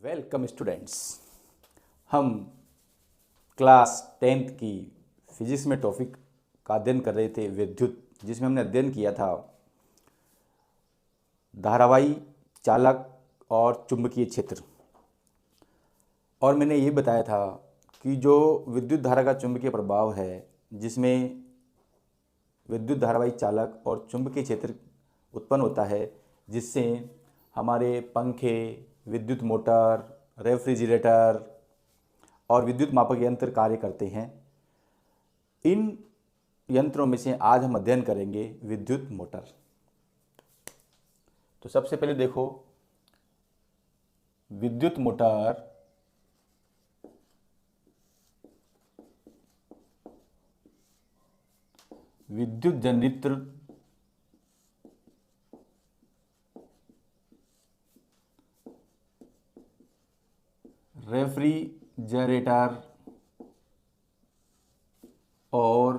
Welcome students. हम class 10th की physics में टॉपिक का अध्ययन कर रहे थे विद्युत, जिसमें हमने अध्ययन किया था धारावाही चालक और चुंबकीय क्षेत्र। और मैंने ये बताया था कि जो विद्युत धारा का चुंबकीय प्रभाव है, जिसमें विद्युत धारावाही चालक और चुंबकीय क्षेत्र उत्पन्न होता है, जिससे हमारे पंखे, विद्युत मोटर, रेफ्रिजरेटर और विद्युत मापक यंत्र कार्य करते हैं। इन यंत्रों में से आज हम अध्ययन करेंगे विद्युत मोटर। तो सबसे पहले देखो, विद्युत मोटर विद्युत जनरेटर रेफ्रिजरेटर और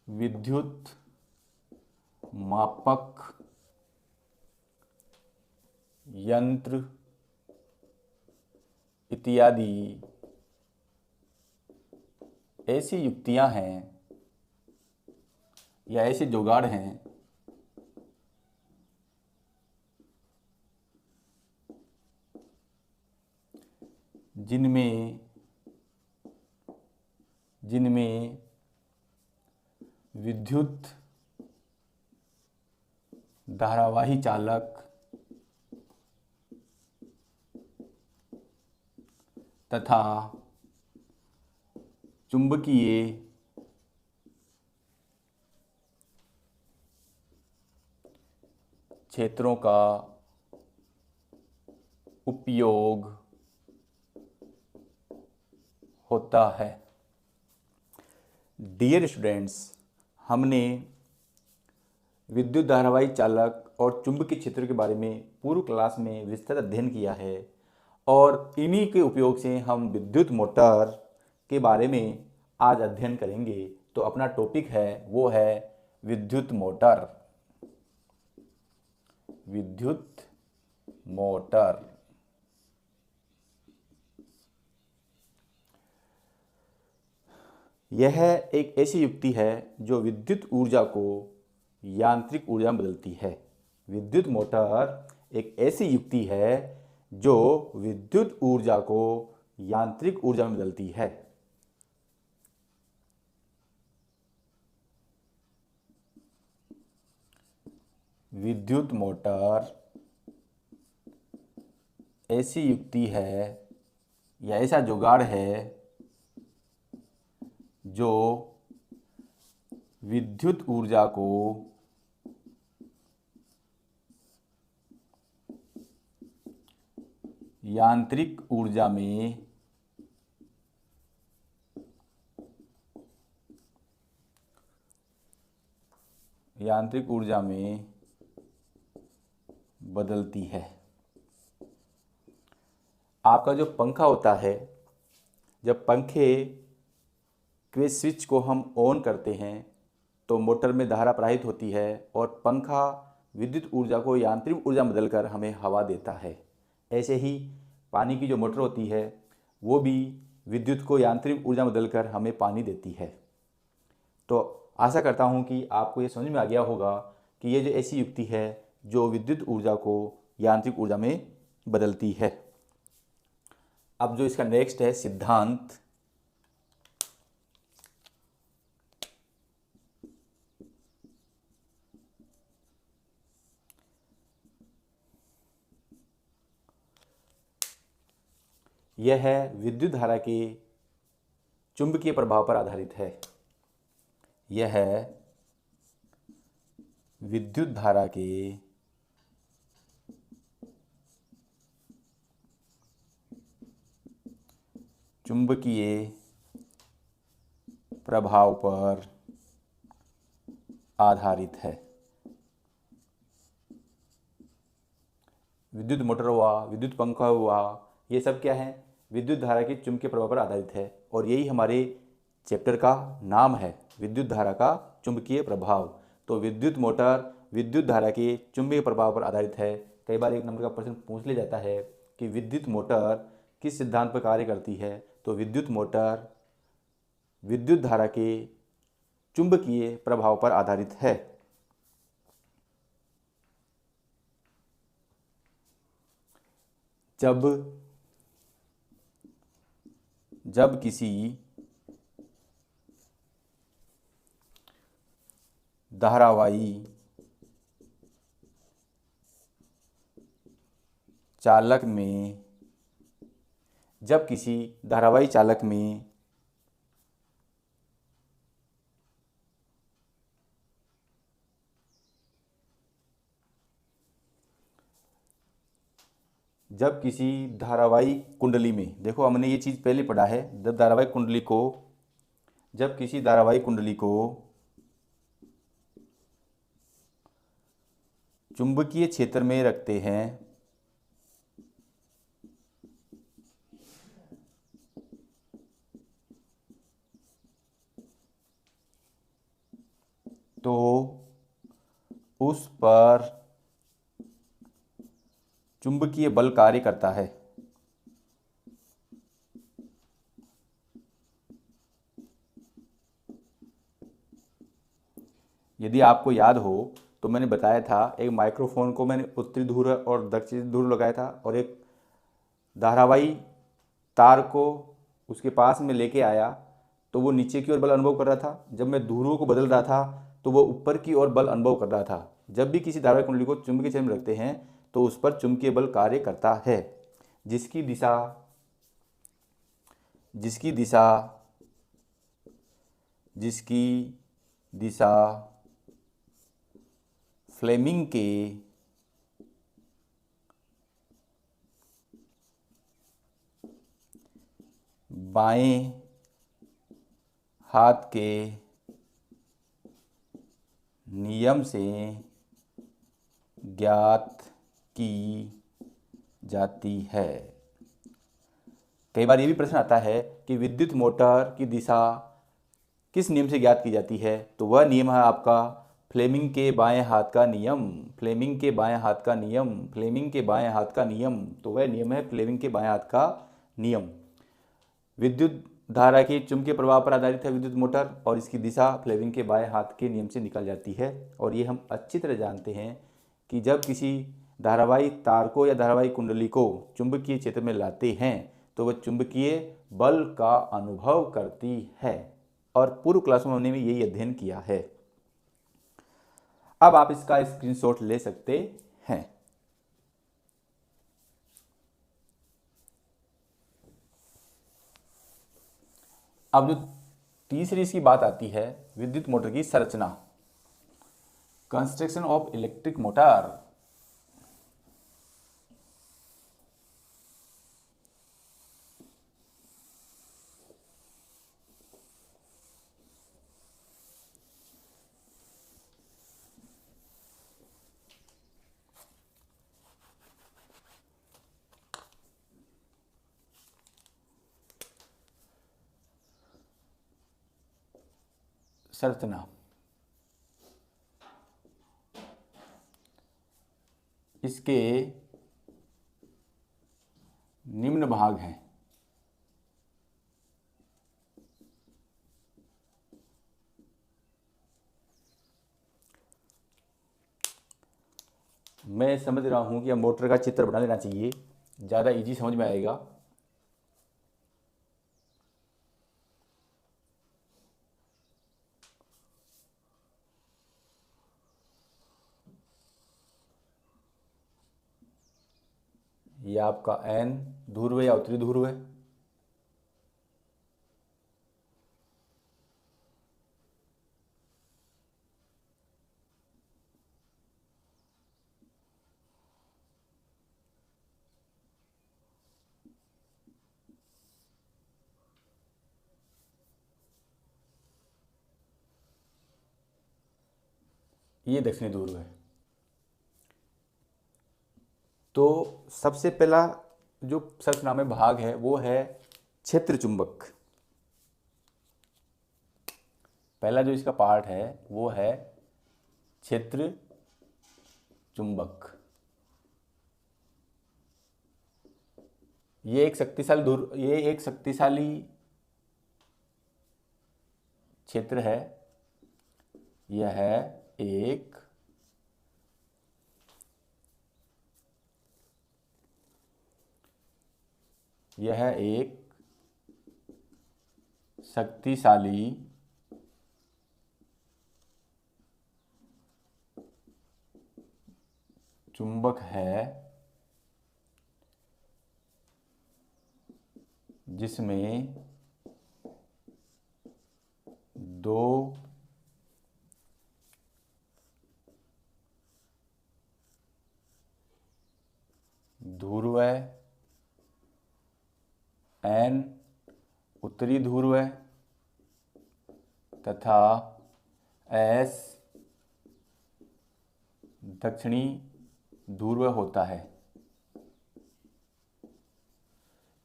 विद्युत मापक यंत्र इत्यादि ऐसी युक्तियां हैं या ऐसे जुगाड़ हैं जिनमें विद्युत धारावाही चालक तथा चुंबकीय क्षेत्रों का उपयोग होता है। डियर स्टूडेंट्स, हमने विद्युत धारावाही चालक और चुंबकीय क्षेत्र के बारे में पूर्व क्लास में विस्तृत अध्ययन किया है और इन्हीं के उपयोग से हम विद्युत मोटर के बारे में आज अध्ययन करेंगे। तो अपना टॉपिक है वो है विद्युत मोटर। विद्युत मोटर यह एक ऐसी युक्ति है जो विद्युत ऊर्जा को यांत्रिक ऊर्जा में बदलती है। विद्युत मोटर एक ऐसी युक्ति है जो विद्युत ऊर्जा को यांत्रिक ऊर्जा में बदलती है। विद्युत मोटर ऐसी युक्ति है या ऐसा जुगाड़ है जो विद्युत ऊर्जा को यांत्रिक ऊर्जा में बदलती है। आपका जो पंखा होता है, जब पंखे के स्विच को हम ऑन करते हैं तो मोटर में धारा प्रवाहित होती है और पंखा विद्युत ऊर्जा को यांत्रिक ऊर्जा में बदलकर हमें हवा देता है। ऐसे ही पानी की जो मोटर होती है वो भी विद्युत को यांत्रिक ऊर्जा में बदलकर हमें पानी देती है। तो आशा करता हूँ कि आपको ये समझ में आ गया होगा कि ये जो ऐसी युक्ति है जो विद्युत ऊर्जा को यांत्रिक ऊर्जा में बदलती है। अब जो इसका नेक्स्ट है सिद्धांत। यह है विद्युत धारा के चुंबकीय प्रभाव पर आधारित है। यह है विद्युत धारा के चुंबकीय प्रभाव पर आधारित है। विद्युत मोटर हुआ, विद्युत पंखा हुआ, ये सब क्या है? विद्युत धारा के चुंबकीय प्रभाव पर आधारित है। और यही हमारे चैप्टर का नाम है, विद्युत धारा का चुंबकीय प्रभाव। तो विद्युत मोटर विद्युत धारा के चुंबकीय प्रभाव पर आधारित है, कई बार 1 नंबर का प्रश्न पूछ लिया जाता है कि विद्युत मोटर किस सिद्धांत पर कार्य करती है, तो विद्युत मोटर विद्युत धारा के चुंबकीय प्रभाव पर आधारित है। जब किसी धारावाही चालक में जब किसी धारावाही चालक में जब किसी धारावाही कुंडली में, देखो हमने ये चीज़ पहले पढ़ा है, जब किसी धारावाही कुंडली को चुंबकीय क्षेत्र में रखते हैं तो उस पर चुंबकीय बल कार्य करता है। यदि आपको याद हो तो मैंने बताया था, एक माइक्रोफोन को मैंने उत्तरी ध्रुव और दक्षिणी ध्रुव लगाया था और एक धारावाही तार को उसके पास में लेके आया तो वो नीचे की ओर बल अनुभव कर रहा था। जब मैं ध्रुवों को बदल रहा था तो वो ऊपर की ओर बल अनुभव कर रहा था। जब भी किसी धारावाही कुंडली को चुंबकीय क्षेत्र में रखते हैं तो उस पर चुंबकीय बल कार्य करता है, जिसकी दिशा जिसकी दिशा जिसकी दिशा फ्लेमिंग के बाएं हाथ के नियम से ज्ञात की जाती है। कई बार ये भी प्रश्न आता है कि विद्युत मोटर की दिशा किस नियम से ज्ञात की जाती है, तो वह नियम है आपका फ्लेमिंग के बाएं हाथ का नियम। फ्लेमिंग के बाएं हाथ का नियम, फ्लेमिंग के बाएं हाथ का नियम, तो वह नियम है फ्लेमिंग के बाएं हाथ का नियम। विद्युत धारा के चुंबकीय प्रभाव पर आधारित है विद्युत मोटर और इसकी दिशा फ्लेमिंग के बाएं हाथ के नियम से निकल जाती है। और ये हम अच्छी तरह जानते हैं कि जब किसी धारावाही तार को या धारावाही कुंडली को चुंबकीय क्षेत्र में लाते हैं तो वह चुंबकीय बल का अनुभव करती है, और पूर्व क्लास में हमने भी यही अध्ययन किया है। अब आप इसका स्क्रीनशॉट ले सकते हैं। अब जो तीसरी इसकी बात आती है, विद्युत मोटर की संरचना, कंस्ट्रक्शन ऑफ इलेक्ट्रिक मोटर। संरचना इसके निम्न भाग हैं। मैं समझ रहा हूं कि अब मोटर का चित्र बना लेना चाहिए, ज़्यादा इजी समझ में आएगा। ये आपका एन ध्रुव या उत्तरी ध्रुव है। ये दक्षिणी ध्रुव है। तो सबसे पहला जो संरचना में भाग है वो है क्षेत्र चुंबक। पहला जो इसका पार्ट है वो है क्षेत्र चुंबक। ये एक शक्तिशाली क्षेत्र है। यह एक शक्तिशाली चुंबक है जिसमें दो ध्रुव N उत्तरी ध्रुव तथा S दक्षिणी ध्रुव होता है।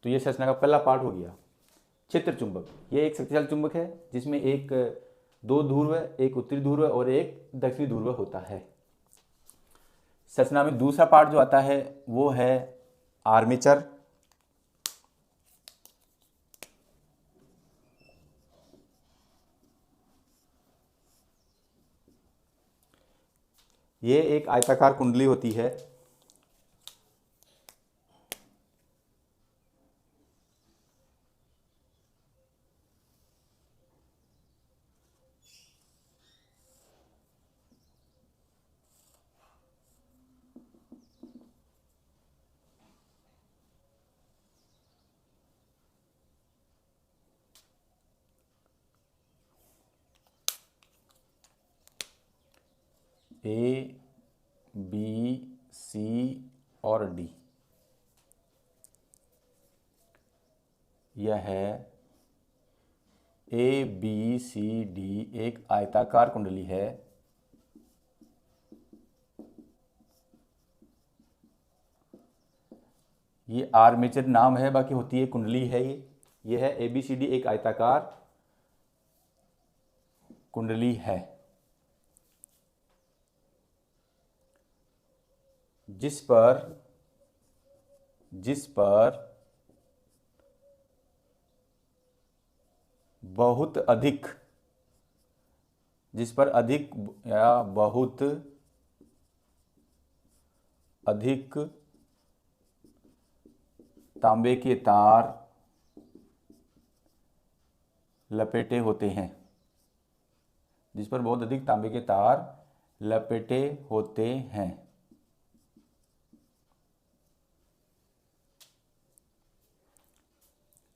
तो ये संरचना का पहला पार्ट हो गया। क्षेत्र चुंबक, ये एक शक्तिशाली चुंबक है जिसमें दो ध्रुव, एक उत्तरी ध्रुव और एक दक्षिणी ध्रुव होता है। संरचना में दूसरा पार्ट जो आता है वो है आर्मेचर। ये एक आयताकार कुंडली होती है। A, B, C और D, यह है ABCD एक आयताकार कुंडली है। ये आर्मेचर नाम है, बाकी होती है कुंडली है। ये है ABCD एक आयताकार कुंडली है जिस पर बहुत अधिक या बहुत अधिक तांबे के तार लपेटे होते हैं। जिस पर बहुत अधिक तांबे के तार लपेटे होते हैं।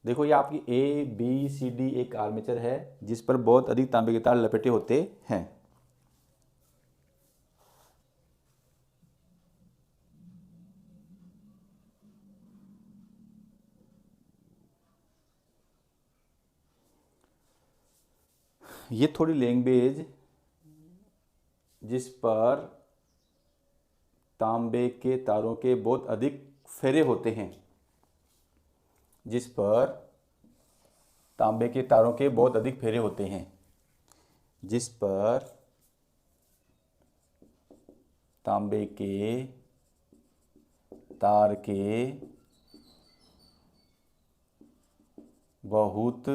देखो ये आपकी ABCD एक आर्मेचर है जिस पर बहुत अधिक तांबे के तार लपेटे होते हैं। ये थोड़ी लैंग्वेज जिस पर तांबे के तारों के बहुत अधिक फेरे होते हैं। जिस पर तांबे के तारों के बहुत अधिक फेरे होते हैं। जिस पर तांबे के तार के बहुत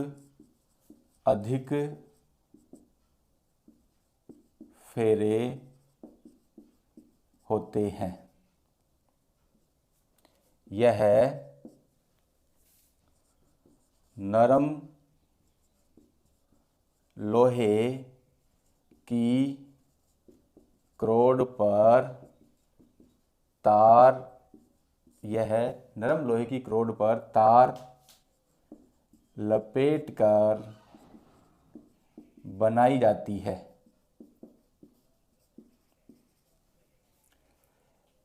अधिक फेरे होते हैं। यह नरम लोहे की क्रोड पर तार लपेटकर बनाई जाती है।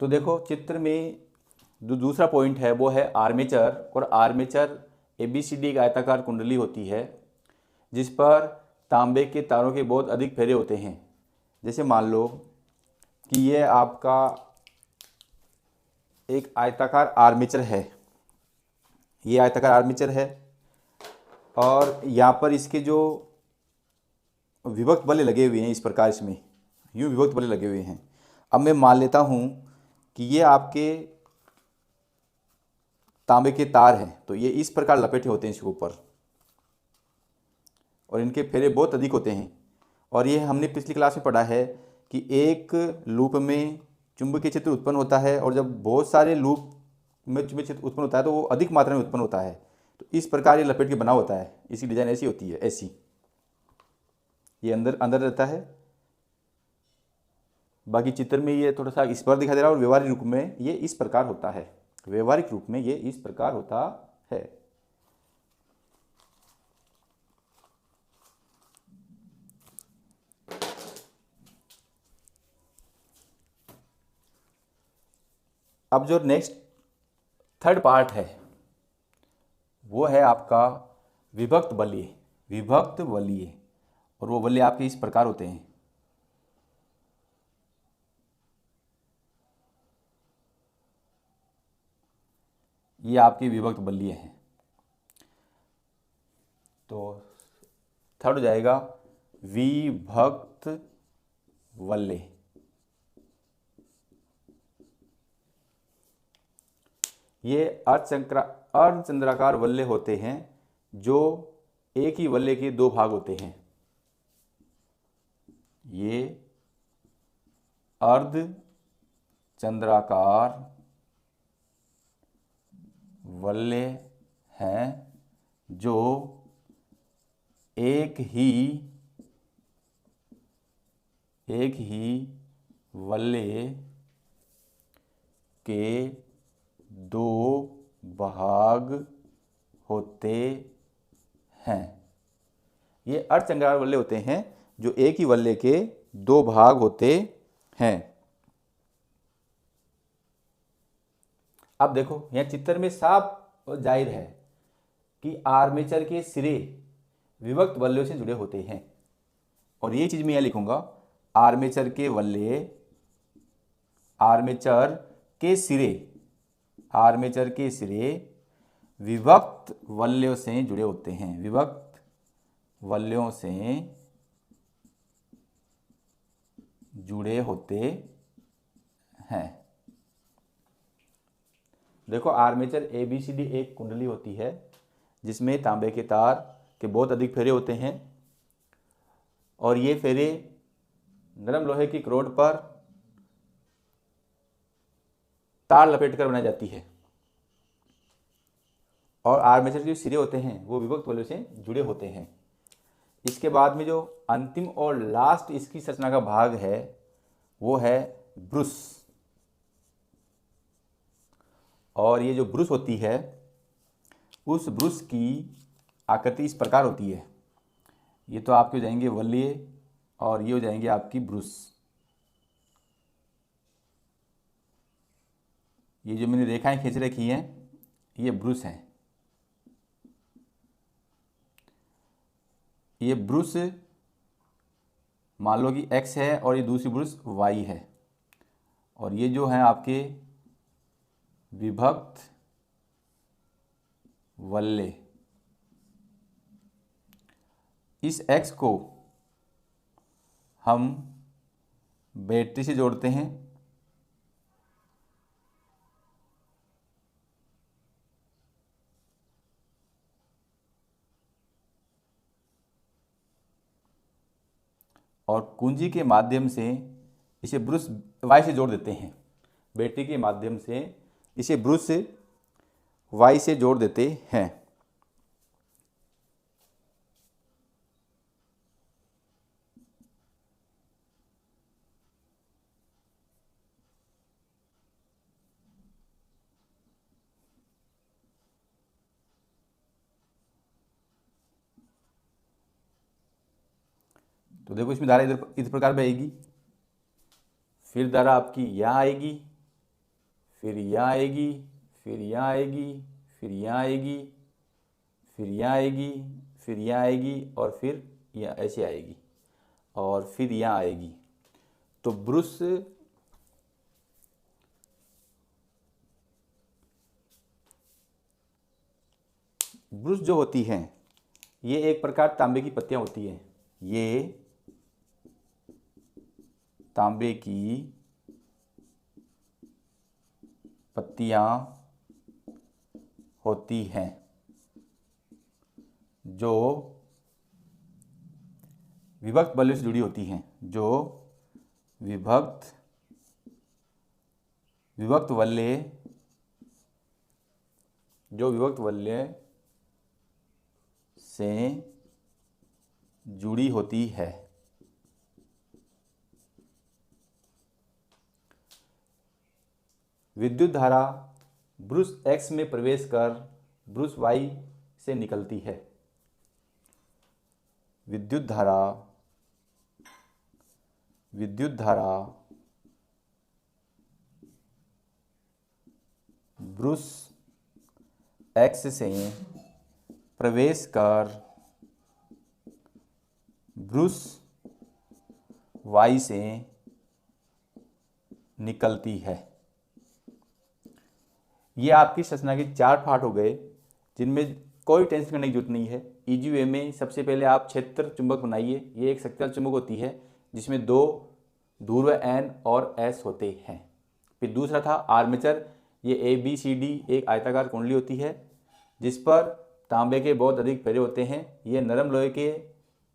तो देखो चित्र में जो दूसरा पॉइंट है वो है आर्मेचर। और आर्मेचर ABCD एक आयताकार कुंडली होती है जिस पर तांबे के तारों के बहुत अधिक फेरे होते हैं। जैसे मान लो कि ये आपका एक आयताकार आर्मेचर है। ये आयताकार आर्मेचर है और यहाँ पर इसके जो विभक्त बल लगे हुए हैं इस प्रकार, इसमें यूँ विभक्त बल लगे हुए हैं। अब मैं मान लेता हूँ कि ये आपके तांबे के तार हैं तो ये इस प्रकार लपेटे होते हैं इसके ऊपर, और इनके फेरे बहुत अधिक होते हैं। और ये हमने पिछली क्लास में पढ़ा है कि एक लूप में चुंबकीय क्षेत्र उत्पन्न होता है, और जब बहुत सारे लूप में चुंबकीय क्षेत्र उत्पन्न होता है तो वो अधिक मात्रा में उत्पन्न होता है। तो इस प्रकार ये लपेट के बना होता है, इसकी डिज़ाइन ऐसी होती है, ऐसी ये अंदर अंदर रहता है। बाकी चित्र में ये थोड़ा सा इस पर दिखाई दे रहा है, और व्यवहारिक रूप में ये इस प्रकार होता है। व्यवहारिक रूप में ये इस प्रकार होता है। अब जो नेक्स्ट थर्ड पार्ट है वो है आपका विभक्त बलीय। विभक्त बलीय, और वो बल्ले आपके इस प्रकार होते हैं। ये आपके विभक्त बल्लीय हैं। तो थर्ड हो जाएगा विभक्त वल्ले। ये अर्धचंद्राकार वल्ले होते हैं जो एक ही वल्ले के दो भाग होते हैं। ये अर्धचंद्राकार वल्ले हैं जो एक ही वल्ले के दो भाग होते हैं। ये अर्धचंद्राकार वल्ले होते हैं जो एक ही वल्ले के दो भाग होते हैं। अब देखो यहाँ चित्र में साफ और जाहिर है कि आर्मेचर के सिरे विभक्त वल्लों से जुड़े होते हैं, और ये चीज मैं यहाँ लिखूंगा, आर्मेचर के वल्ले, आर्मेचर के सिरे विभक्त वल्यों से जुड़े होते हैं। विभक्त वल्यों से जुड़े होते हैं। देखो आर्मेचर ABCD एक कुंडली होती है जिसमें तांबे के तार के बहुत अधिक फेरे होते हैं, और ये फेरे नरम लोहे की रॉड पर तार लपेटकर बनाई जाती है, और आर्मेचर के जो सिरे होते हैं वो विभक्त वल्यों से जुड़े होते हैं। इसके बाद में जो अंतिम और लास्ट इसकी संरचना का भाग है वो है ब्रूस। और ये जो ब्रूस होती है उस ब्रूस की आकृति इस प्रकार होती है। ये तो आपके हो जाएंगे वल्लीय, और ये हो जाएंगे आपकी ब्रूस। ये जो मैंने रेखाएं खींच रखी हैं ये ब्रूस हैं। ये ब्रूस मान लो कि X है और ये दूसरी ब्रूस Y है, और ये जो है आपके विभक्त वल्ले। इस X को हम बैटरी से जोड़ते हैं, और कुंजी के माध्यम से इसे ब्रूस Y से जोड़ देते हैं। बैटरी के माध्यम से इसे ब्रूस से Y से जोड़ देते हैं। तो देखो इसमें धारा इधर इस प्रकार बहेगी, फिर धारा आपकी यहाँ आएगी, फिर यहाँ आएगी, फिर यहाँ आएगी, फिर यहाँ आएगी, फिर यहाँ आएगी, फिर यहाँ आएगी, और फिर यहाँ ऐसे आएगी, और फिर यहाँ आएगी। तो ब्रूस जो होती हैं ये एक प्रकार तांबे की पत्तियां होती हैं। ये तांबे की पत्तियां होती हैं, जो विभक्त बल्ले से जुड़ी होती हैं, जो विभक्त बल्ले से जुड़ी होती है। विद्युत धारा ब्रश X में प्रवेश कर ब्रश Y से निकलती है। विद्युत धारा ब्रश X से प्रवेश कर ब्रश Y से निकलती है। ये आपकी संरचना के 4 पार्ट हो गए, जिनमें कोई टेंशन करने की जरूरत नहीं है। इजी वे में सबसे पहले आप क्षेत्र चुंबक बनाइए। ये एक शक्तिशाली चुंबक होती है जिसमें 2 ध्रुव N और S होते हैं। फिर दूसरा था आर्मेचर। ये ABCD एक आयताकार कुंडली होती है जिस पर तांबे के बहुत अधिक फेरे होते हैं। ये नरम लोहे के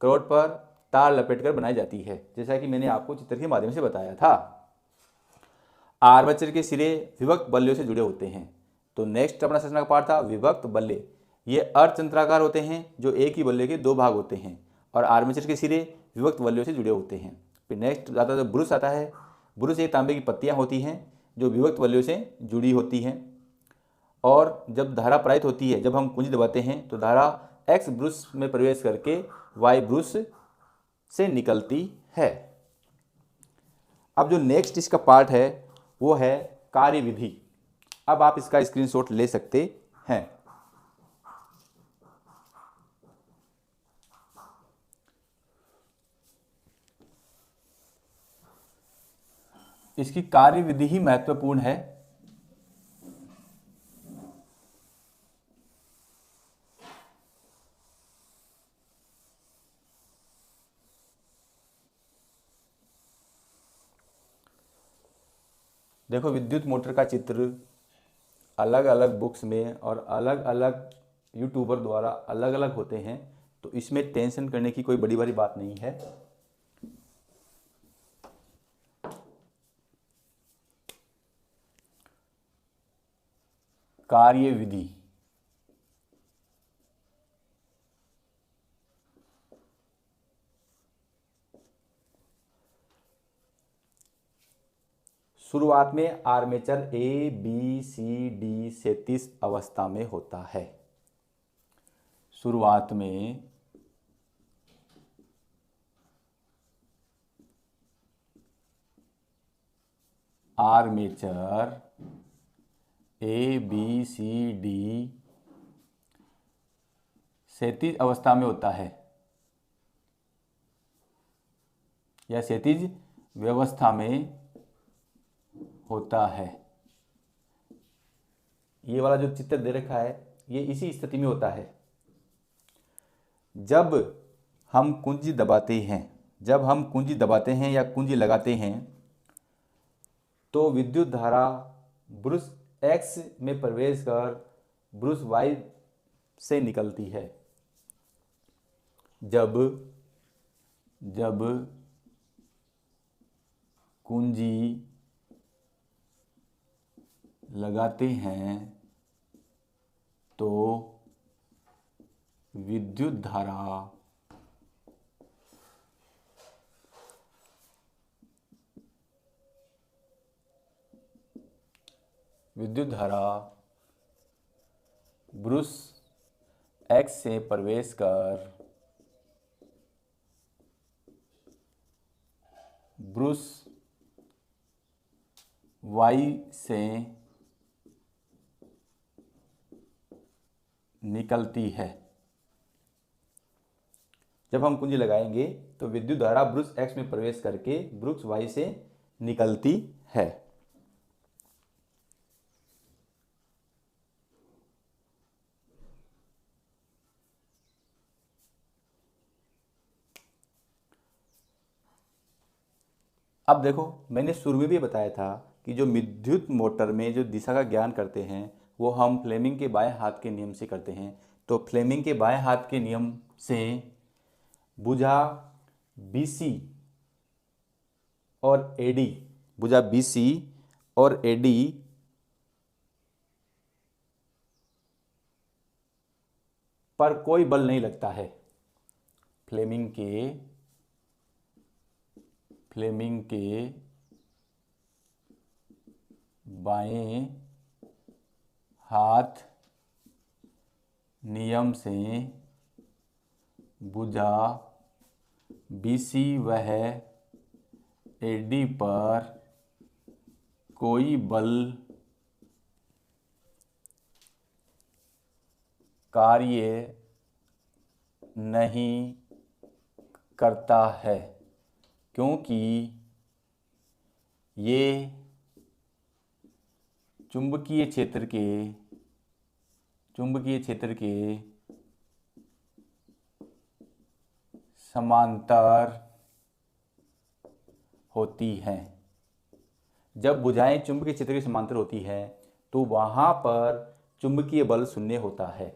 करोड़ पर तार लपेटकर बनाई जाती है, जैसा कि मैंने आपको चित्र के माध्यम से बताया था। आर्मेचर के सिरे विभक्त बल्लियों से जुड़े होते हैं। तो नेक्स्ट अपना संरचना का पार्ट था विभक्त बल्ले। ये अर्धचंद्राकार होते हैं जो एक ही बल्ले के 2 भाग होते हैं, और आर्मेचर के सिरे विभक्त बल्लियों से जुड़े होते हैं। फिर नेक्स्ट आता है ब्रश आता है। ब्रश एक तांबे की पत्तियां होती हैं जो विभक्त बल्लियों से जुड़ी होती हैं, और जब धारा प्रवाहित होती है, जब हम कुंजी दबाते हैं तो धारा X ब्रश में प्रवेश करके Y ब्रश से निकलती है। अब जो नेक्स्ट इसका पार्ट है वो है कार्यविधि। अब आप इसका स्क्रीनशॉट ले सकते हैं। इसकी कार्यविधि ही महत्वपूर्ण है। देखो, विद्युत मोटर का चित्र अलग अलग बुक्स में और अलग अलग यूट्यूबर द्वारा अलग अलग होते हैं, तो इसमें टेंशन करने की कोई बड़ी बड़ी बात नहीं है। कार्यविधि शुरुआत में आर्मेचर ABCD क्षैतिज अवस्था में होता है। शुरुआत में आर्मेचर ABCD क्षैतिज अवस्था में होता है या क्षैतिज व्यवस्था में होता है। ये वाला जो चित्र दे रखा है ये इसी स्थिति में होता है। जब हम कुंजी दबाते हैं या कुंजी लगाते हैं तो विद्युत धारा ब्रश X में प्रवेश कर ब्रश Y से निकलती है। जब कुंजी लगाते हैं तो विद्युत धारा ब्रश X से प्रवेश कर ब्रश Y से निकलती है। जब हम कुंजी लगाएंगे तो विद्युत धारा ब्रश X में प्रवेश करके ब्रश Y से निकलती है। अब देखो, मैंने शुरू में भी बताया था कि जो विद्युत मोटर में जो दिशा का ज्ञान करते हैं वो हम फ्लेमिंग के बाएं हाथ के नियम से करते हैं। तो फ्लेमिंग के बाएं हाथ के नियम से भुजा BC और AD, भुजा BC और AD पर कोई बल नहीं लगता है। फ्लेमिंग के बाएं हाथ नियम से भुजा BC वह AD पर कोई बल कार्य नहीं करता है, क्योंकि ये चुंबकीय क्षेत्र के समांतर होती हैं। जब भुजाएं चुंबकीय क्षेत्र के समांतर होती है तो वहाँ पर चुंबकीय बल शून्य होता है।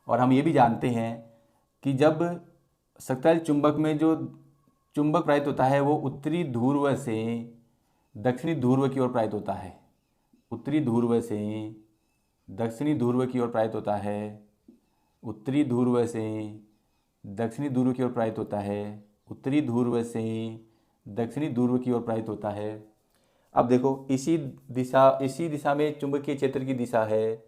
और हम ये भी जानते हैं कि जब सतल चुंबक में जो चुंबक प्रवाहित होता है वो उत्तरी ध्रुव से दक्षिणी ध्रुव की ओर प्रवाहित होता है। उत्तरी ध्रुव से दक्षिणी ध्रुव की ओर प्रवाहित होता है। उत्तरी ध्रुव से दक्षिणी ध्रुव की ओर प्रवाहित होता है। उत्तरी ध्रुव से दक्षिणी ध्रुव की ओर प्रवाहित होता है। अब देखो इसी दिशा में चुंबकीय क्षेत्र की दिशा है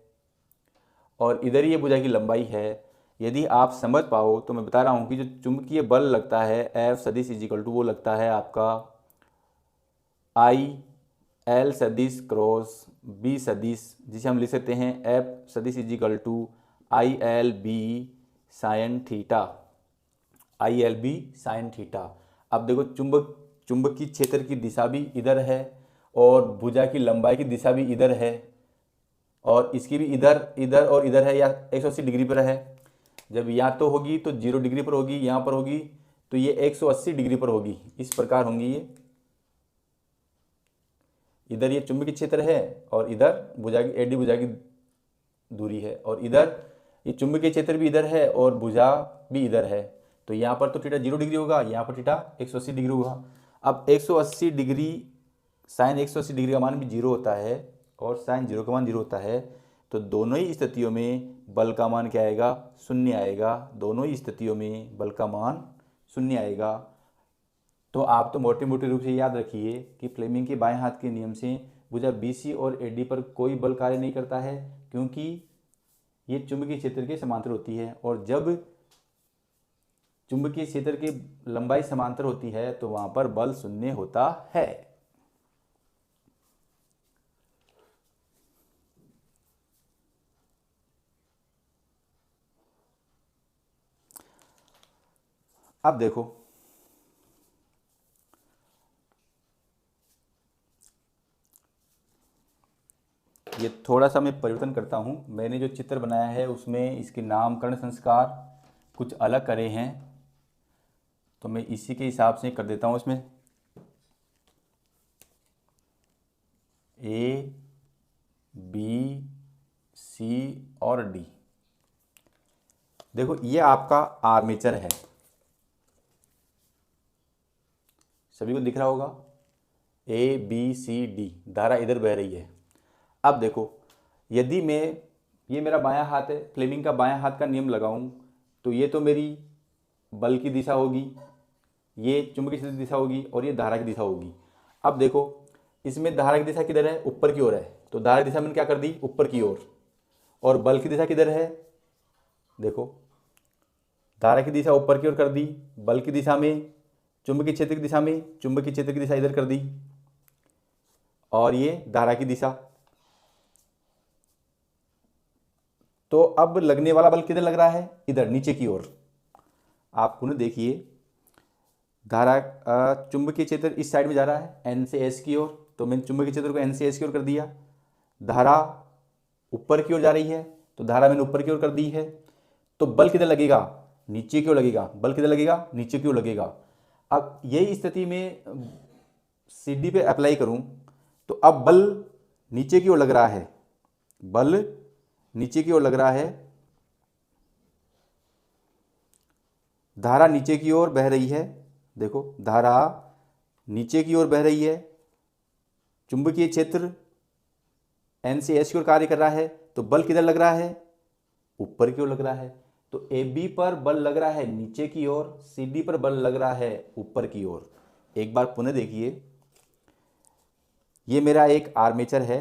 और इधर ये भुजा की लंबाई है। यदि आप समझ पाओ तो मैं बता रहा हूँ कि जो चुंबकीय बल लगता है F सदिश = वो लगता है आपका IL सदिश क्रॉस B सदिश, जिसे हम लिख सकते हैं F सदिश = ILB sine theta. ILB sine theta. अब देखो चुंबकीय क्षेत्र की दिशा भी इधर है और भुजा की लंबाई की दिशा भी इधर है और इसकी भी इधर और इधर है या 180 डिग्री पर है। जब या तो होगी तो 0 डिग्री पर होगी, यहाँ पर होगी तो ये 180 डिग्री पर होगी। इस प्रकार होंगी ये। इधर ये चुंबकीय क्षेत्र है और इधर भुजा की AD भुजा की दूरी है और इधर ये चुंबकीय क्षेत्र भी इधर है और भुजा भी इधर है। तो यहाँ पर तो थीटा 0 डिग्री होगा, यहाँ पर थीटा 180 डिग्री होगा। अब 180 डिग्री साइन 180 डिग्री का मान भी 0 होता है और साइन 0 का मान 0 होता है। तो दोनों ही स्थितियों में बल का मान क्या आएगा? 0 आएगा। दोनों ही स्थितियों में बल का मान 0 आएगा। तो आप तो मोटे मोटे रूप से याद रखिए कि फ्लेमिंग के बाएं हाथ के नियम से भुजा BC और AD पर कोई बल कार्य नहीं करता है, क्योंकि ये चुंबकीय क्षेत्र के समांतर होती है और जब चुंबकीय क्षेत्र की लंबाई समांतर होती है तो वहां पर बल 0 होता है। अब देखो ये थोड़ा सा मैं परिवर्तन करता हूँ। मैंने जो चित्र बनाया है उसमें इसके नामकरण संस्कार कुछ अलग करे हैं, तो मैं इसी के हिसाब से कर देता हूँ। इसमें A, B, C और D। देखो ये आपका आर्मेचर है, सभी को दिख रहा होगा। A, B, C, D धारा इधर बह रही है। अब देखो यदि मैं ये मेरा बायां हाथ है, फ्लेमिंग का बायां हाथ का नियम लगाऊं तो ये तो मेरी बल की दिशा होगी, ये चुंबकीय क्षेत्र की दिशा होगी और ये धारा की दिशा होगी। अब देखो इसमें धारा की दिशा किधर है? ऊपर की ओर है। तो धारा की दिशा मैंने क्या कर दी? ऊपर की ओर। और बल की दिशा किधर है? देखो धारा की दिशा ऊपर की ओर कर दी, बल की दिशा में चुंबकीय क्षेत्र की दिशा में चुंबकीय क्षेत्र की दिशा इधर कर दी और ये धारा की दिशा। तो अब लगने वाला बल किधर लग रहा है? इधर नीचे की ओर। आप पुनः देखिए, धारा चुंबकीय क्षेत्र इस साइड में जा रहा है N से S की ओर, तो मैंने चुंबकीय क्षेत्र को N से S की ओर कर दिया। धारा ऊपर की ओर जा रही है तो धारा मैंने ऊपर की ओर कर दी है। तो बल किधर लगेगा? नीचे की ओर लगेगा। बल किधर लगेगा? नीचे की ओर लगेगा। अब यही स्थिति में CD पे अप्लाई करूं तो अब बल नीचे की ओर लग रहा है। बल नीचे की ओर लग रहा है, धारा नीचे की ओर बह रही है। देखो धारा नीचे की ओर बह रही है, चुंबकीय क्षेत्र एन से एस की ओर कार्य कर रहा है, तो बल किधर लग रहा है? ऊपर की ओर लग रहा है। तो ए बी पर बल लग रहा है नीचे की ओर, सी डी पर बल लग रहा है ऊपर की ओर। एक बार पुनः देखिए, ये मेरा एक आर्मेचर है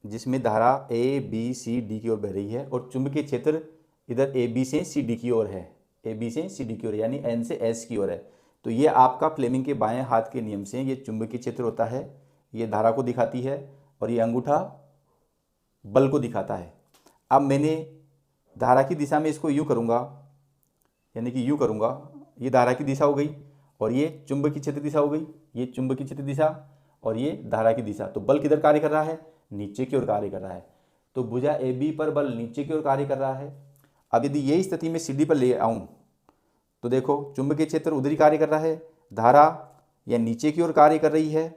जिसमें धारा ए बी सी डी की ओर बह रही है और चुंबकीय क्षेत्र इधर ए बी से सी डी की ओर है, ए बी से सी डी की ओर यानी एन से एस की ओर है। तो ये आपका फ्लेमिंग के बाएं हाथ के नियम से ये चुंबकीय क्षेत्र होता है, ये धारा को दिखाती है और ये अंगूठा बल को दिखाता है। अब मैंने धारा की दिशा में इसको यूँ करूँगा, यानी कि यूँ करूँगा, ये धारा की दिशा हो गई और ये चुंबकीय क्षेत्र दिशा हो गई, ये चुंबकीय क्षेत्र दिशा और ये धारा की दिशा। तो बल किधर कार्य कर रहा है? नीचे की ओर कार्य कर रहा है। तो भुजा ए बी पर बल नीचे की ओर कार्य कर रहा है। अब यदि ये स्थिति में सी डी पर ले आऊँ तो देखो चुंबकीय क्षेत्र उधर ही कार्य कर रहा है, धारा या नीचे की ओर कार्य कर रही है,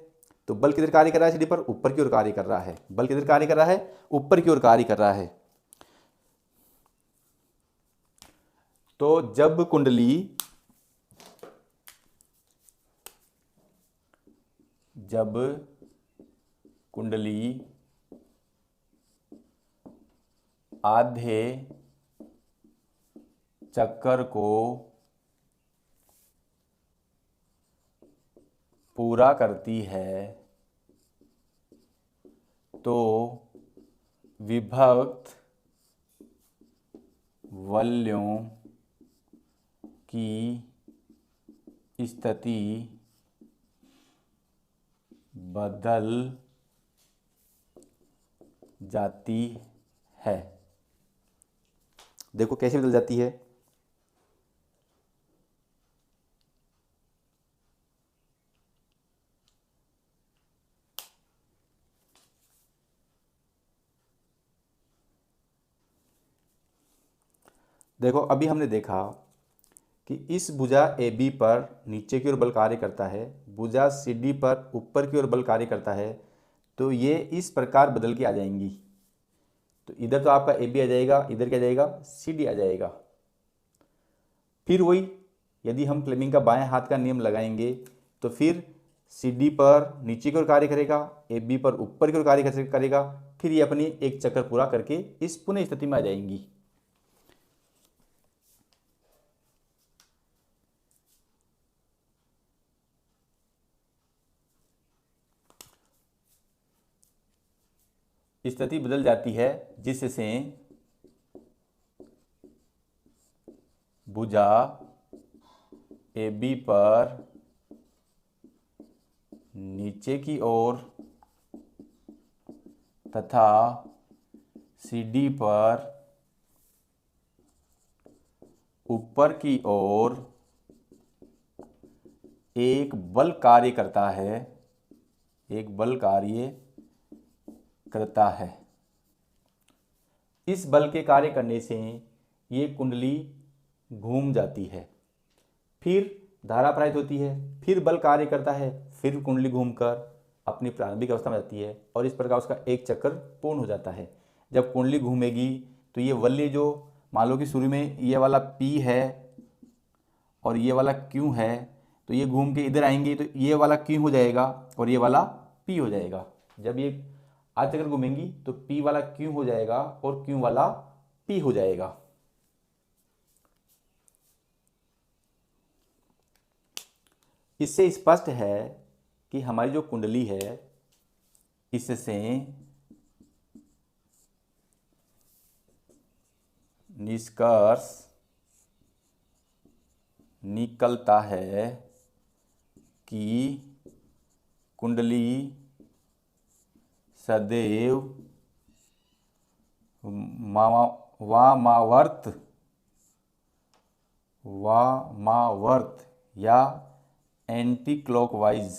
तो बल किधर कार्य कर रहा है? सी डी पर ऊपर की ओर कार्य कर रहा है। बल किधर कार्य कर रहा है? ऊपर की ओर कार्य कर रहा है। तो जब कुंडली आधे चक्कर को पूरा करती है तो विभक्त वलयों की स्थिति बदल जाती है। देखो कैसे बदल जाती है। देखो अभी हमने देखा कि इस भुजा ए बी पर नीचे की ओर बल कार्य करता है, भुजा सी डी पर ऊपर की ओर बल कार्य करता है, तो ये इस प्रकार बदल के आ जाएंगी। तो इधर तो आपका ए बी आ जाएगा, इधर क्या जाएगा? सी डी आ जाएगा। फिर वही यदि हम फ्लेमिंग का बाएं हाथ का नियम लगाएंगे तो फिर सी डी पर नीचे की ओर कार्य करेगा, ए बी पर ऊपर की ओर कार्य करेगा, फिर ये अपनी एक चक्कर पूरा करके इस पुनः स्थिति में आ जाएंगी। स्थिति बदल जाती है जिससे भुजा ए बी पर नीचे की ओर तथा सी डी पर ऊपर की ओर एक बल कार्य करता है, एक बल कार्य करता है। इस बल के कार्य करने से ये कुंडली घूम जाती है, फिर धारा प्रवाहित होती है, फिर बल कार्य करता है, फिर कुंडली घूमकर अपनी प्रारंभिक अवस्था में जाती है और इस प्रकार उसका एक चक्कर पूर्ण हो जाता है। जब कुंडली घूमेगी तो ये वलय जो मान लो कि शुरू में ये वाला P है और ये वाला Q है, तो ये घूम के इधर आएंगे तो ये वाला Q हो जाएगा और ये वाला P हो जाएगा। जब ये आठ चक्कर घूमेंगी तो P वाला Q हो जाएगा और Q वाला P हो जाएगा। इससे स्पष्ट है कि हमारी जो कुंडली है इससे निष्कर्ष निकलता है कि कुंडली सदैव वामावर्त या एंटी क्लॉकवाइज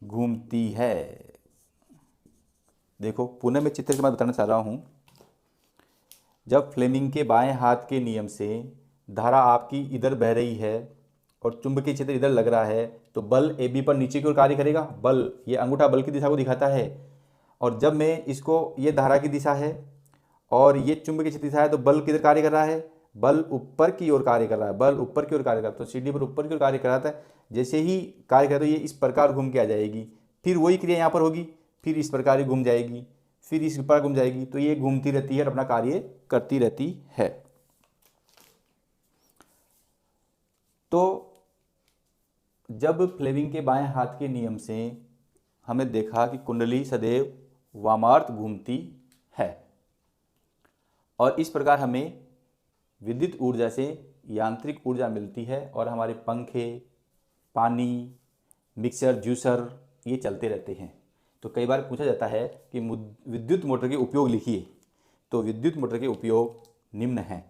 घूमती है। देखो पुनः मैं चित्र के बाद बताना चाह रहा हूँ। जब फ्लेमिंग के बाएं हाथ के नियम से धारा आपकी इधर बह रही है और चुंबकीय क्षेत्र इधर लग रहा है, तो बल ए बी पर नीचे की ओर कार्य करेगा। बल, ये अंगूठा बल की दिशा को दिखाता है। और जब मैं इसको, ये धारा की दिशा है और ये चुंबकीय क्षेत्र दिशा है, तो बल किधर कार्य कर रहा है? बल ऊपर की ओर कार्य कर रहा है। बल ऊपर की ओर कार्य कर रहा है, तो सीढ़ी पर ऊपर की ओर कार्य कर रहा है। जैसे ही कार्य करे तो ये इस प्रकार घूम के आ जाएगी, फिर वही क्रिया यहाँ पर होगी, फिर इस प्रकार ही घूम जाएगी, फिर इस प्रकार घूम जाएगी। तो ये घूमती रहती है और अपना कार्य करती रहती है। तो जब फ्लेमिंग के बाएं हाथ के नियम से हमने देखा कि कुंडली सदैव वामार्त घूमती है और इस प्रकार हमें विद्युत ऊर्जा से यांत्रिक ऊर्जा मिलती है और हमारे पंखे, पानी, मिक्सर, जूसर ये चलते रहते हैं। तो कई बार पूछा जाता है कि विद्युत मोटर के उपयोग लिखिए। तो विद्युत मोटर के उपयोग निम्न हैं।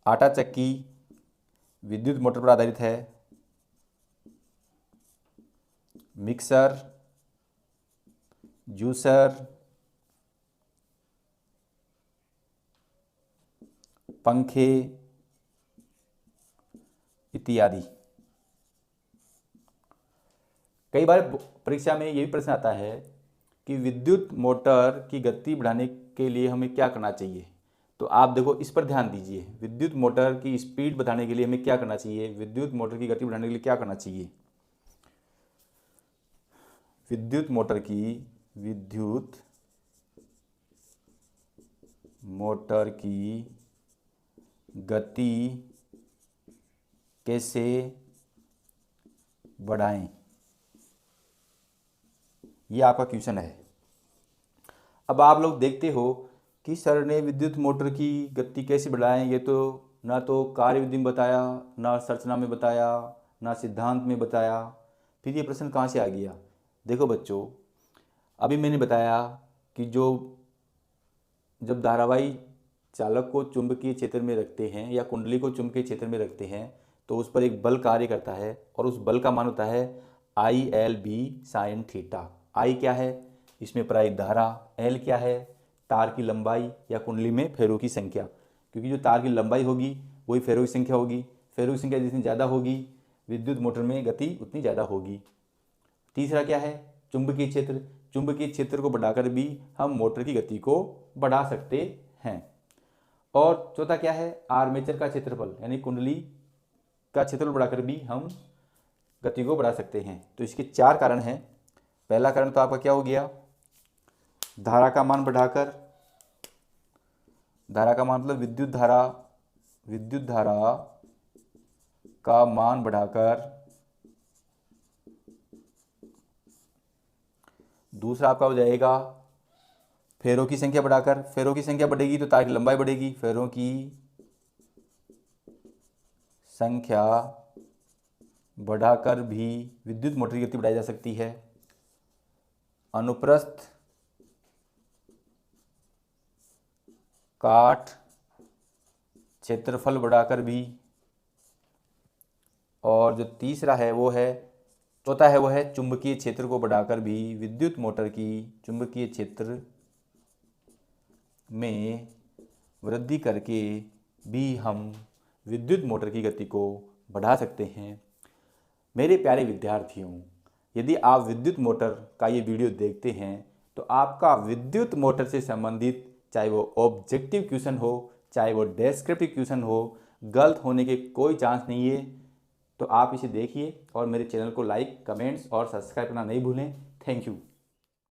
आटा चक्की विद्युत मोटर पर आधारित है। मिक्सर, जूसर, पंखे इत्यादि। कई बार परीक्षा में ये भी प्रश्न आता है कि विद्युत मोटर की गति बढ़ाने के लिए हमें क्या करना चाहिए। तो आप देखो, इस पर ध्यान दीजिए। विद्युत मोटर की स्पीड बढ़ाने के लिए हमें क्या करना चाहिए? विद्युत मोटर की गति बढ़ाने के लिए क्या करना चाहिए? विद्युत मोटर की गति कैसे बढ़ाएं, ये आपका क्वेश्चन है। अब आप लोग देखते हो कि सर ने विद्युत मोटर की गति कैसे बढ़ाएं, ये तो ना तो कार्यविधि में बताया, ना संरचना में बताया, ना सिद्धांत में बताया, फिर ये प्रश्न कहाँ से आ गया? देखो बच्चों, अभी मैंने बताया कि जब धारावाही चालक को चुंबकीय क्षेत्र में रखते हैं या कुंडली को चुंबकीय क्षेत्र में रखते हैं तो उस पर एक बल कार्य करता है और उस बल का मान होता है IL/B sin थीटा। आई क्या है? इसमें प्रायिक धारा। एल क्या है? तार की लंबाई या कुंडली में फेरों की संख्या, क्योंकि जो तार की लंबाई होगी वही फेरों की संख्या होगी। फेरों की संख्या जितनी ज़्यादा होगी विद्युत मोटर में गति उतनी ज़्यादा होगी। तीसरा क्या है? चुंबकीय क्षेत्र। चुंबकीय क्षेत्र को बढ़ाकर भी हम मोटर की गति को बढ़ा सकते हैं। और चौथा क्या है? आर्मेचर का क्षेत्रफल, यानी कुंडली का क्षेत्रफल बढ़ाकर भी हम गति को बढ़ा सकते हैं। तो इसके 4 कारण हैं। पहला कारण तो आपका क्या हो गया? धारा का मान बढ़ाकर। धारा का मान मतलब विद्युत धारा का मान बढ़ाकर। दूसरा आपका हो जाएगा फेरों की संख्या बढ़ाकर। फेरों की संख्या बढ़ेगी तो तार की लंबाई बढ़ेगी। फेरों की संख्या बढ़ाकर भी विद्युत मोटर की गति बढ़ाई जा सकती है। अनुप्रस्थ काट क्षेत्रफल बढ़ाकर भी। और जो तीसरा है वो है, चौथा है वो है चुंबकीय क्षेत्र को बढ़ाकर भी विद्युत मोटर की चुंबकीय क्षेत्र में वृद्धि करके भी हम विद्युत मोटर की गति को बढ़ा सकते हैं। मेरे प्यारे विद्यार्थियों, यदि आप विद्युत मोटर का ये वीडियो देखते हैं तो आपका विद्युत मोटर से संबंधित चाहे वो ऑब्जेक्टिव क्वेश्चन हो चाहे वो डेस्क्रिप्टिव क्वेश्चन हो, गलत होने के कोई चांस नहीं है। तो आप इसे देखिए और मेरे चैनल को लाइक, कमेंट्स और सब्सक्राइब करना नहीं भूलें। Thank you.